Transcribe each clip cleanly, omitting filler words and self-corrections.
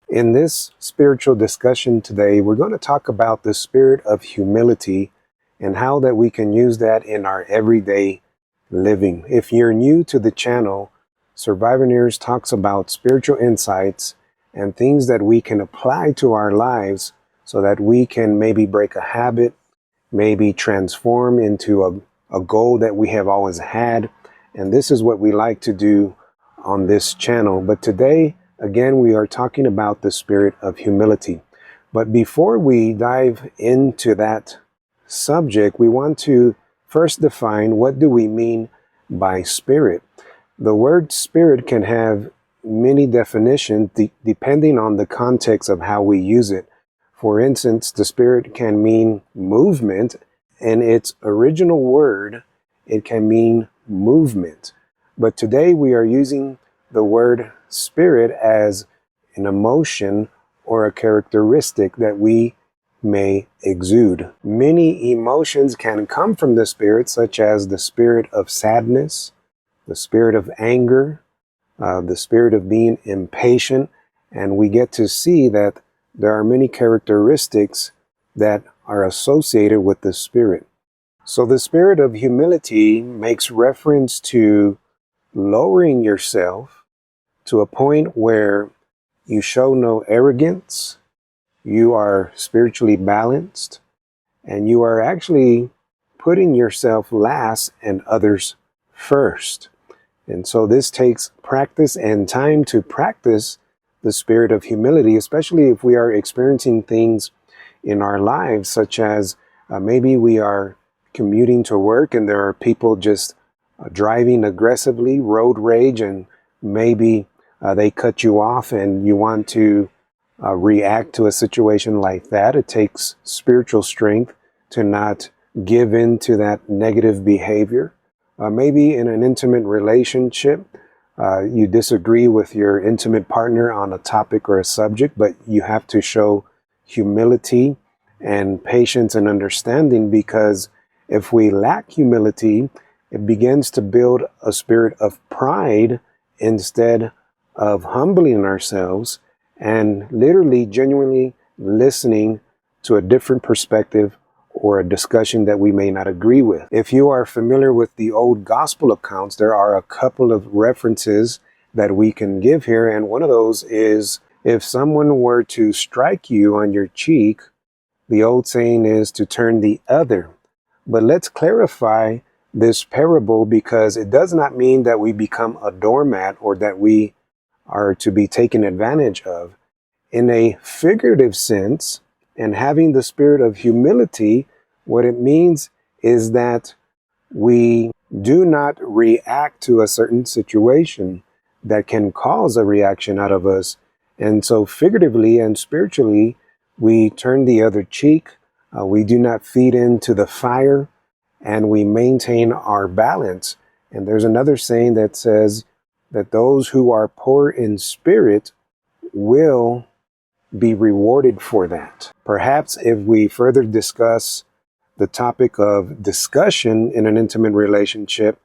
In this spiritual discussion today, we're going to talk about the spirit of humility and how that we can use that in our everyday living. If you're new to the channel, Survivoneers talks about spiritual insights and things that we can apply to our lives so that we can maybe break a habit, maybe transform into a goal that we have always had. And this is what we like to do on this channel. But today, again, we are talking about the spirit of humility. But before we dive into that subject, we want to first define what do we mean by spirit. The word spirit can have many definitions depending on the context of how we use it. For instance, the spirit can mean movement. In its original word, it can mean movement. But today we are using the word spirit as an emotion or a characteristic that we may exude. Many emotions can come from the spirit, such as the spirit of sadness, the spirit of anger, the spirit of being impatient, and we get to see that there are many characteristics that are associated with the spirit. So the spirit of humility makes reference to lowering yourself to a point where you show no arrogance, you are spiritually balanced, and you are actually putting yourself last and others first. And so this takes practice and time to practice the spirit of humility, especially if we are experiencing things in our lives, such as maybe we are commuting to work and there are people just driving aggressively, road rage, and maybe they cut you off and you want to react to a situation like that. It takes spiritual strength to not give in to that negative behavior. Maybe in an intimate relationship, you disagree with your intimate partner on a topic or a subject, but you have to show humility and patience and understanding, because if we lack humility, it begins to build a spirit of pride instead of humbling ourselves and literally genuinely listening to a different perspective or a discussion that we may not agree with. If you are familiar with the old gospel accounts, there are a couple of references that we can give here, and one of those is if someone were to strike you on your cheek, the old saying is to turn the other. But let's clarify this parable, because it does not mean that we become a doormat or that we are to be taken advantage of. In a figurative sense, and having the spirit of humility, what it means is that we do not react to a certain situation that can cause a reaction out of us. And so figuratively and spiritually, we turn the other cheek. We do not feed into the fire, and we maintain our balance. And there's another saying that says that those who are poor in spirit will be rewarded for that. Perhaps if we further discuss the topic of discussion in an intimate relationship,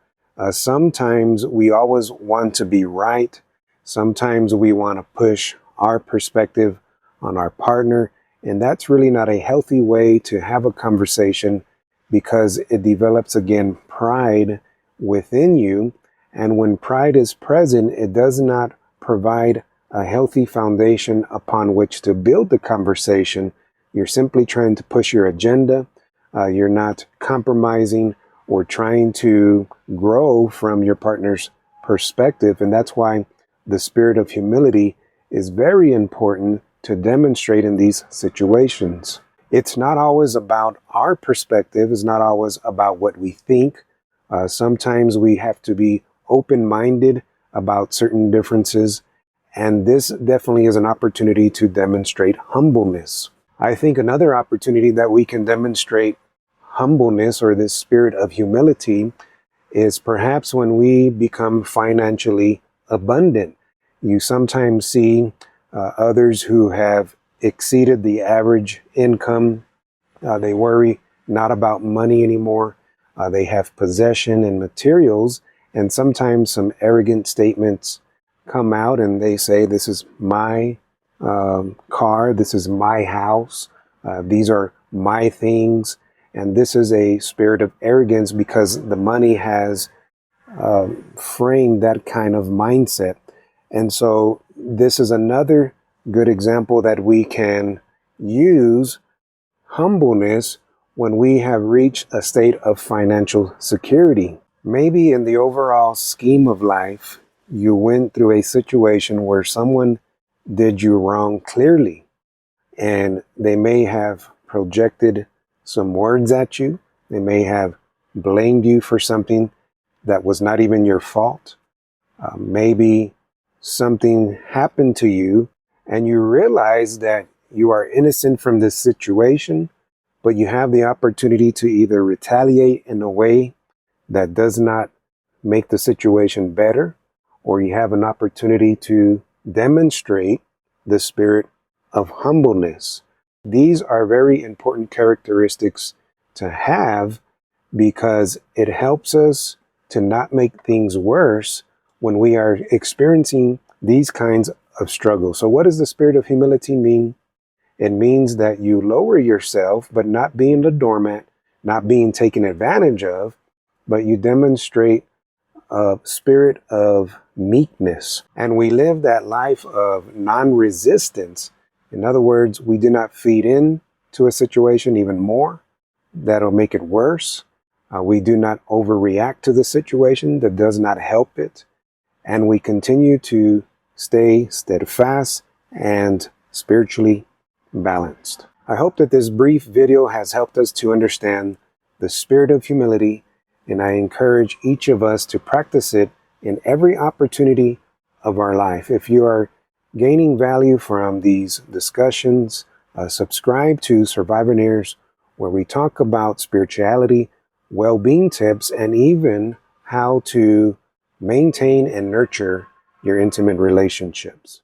sometimes we always want to be right. Sometimes we want to push our perspective on our partner, and that's really not a healthy way to have a conversation, because it develops, again, pride within you. And when pride is present, it does not provide a healthy foundation upon which to build the conversation. You're simply trying to push your agenda. You're not compromising or trying to grow from your partner's perspective. And that's why the spirit of humility is very important to demonstrate in these situations. It's not always about our perspective. It's not always about what we think. Sometimes we have to be open-minded about certain differences. And this definitely is an opportunity to demonstrate humbleness. I think another opportunity that we can demonstrate humbleness, or this spirit of humility, is perhaps when we become financially abundant. You sometimes see others who have exceeded the average income. They worry not about money anymore. They have possession and materials, and sometimes some arrogant statements come out and they say, this is my car. This is my house. These are my things. And this is a spirit of arrogance because the money has framed that kind of mindset. And so this is another good example that we can use humbleness when we have reached a state of financial security. Maybe in the overall scheme of life, you went through a situation where someone did you wrong clearly, and they may have projected some words at you. They may have blamed you for something that was not even your fault. Maybe something happened to you and you realize that you are innocent from this situation, but you have the opportunity to either retaliate in a way that does not make the situation better, or you have an opportunity to demonstrate the spirit of humbleness. These are very important characteristics to have because it helps us to not make things worse when we are experiencing these kinds of struggles. So what does the spirit of humility mean? It means that you lower yourself, but not being a doormat, not being taken advantage of, but you demonstrate a spirit of meekness. And we live that life of non-resistance. In other words, we do not feed in to a situation even more. That'll make it worse. We do not overreact to the situation that does not help it. And we continue to stay steadfast and spiritually balanced. I hope that this brief video has helped us to understand the spirit of humility, and I encourage each of us to practice it in every opportunity of our life. If you are gaining value from these discussions, subscribe to Survivoneers, where we talk about spirituality, well-being tips, and even how to maintain and nurture your intimate relationships.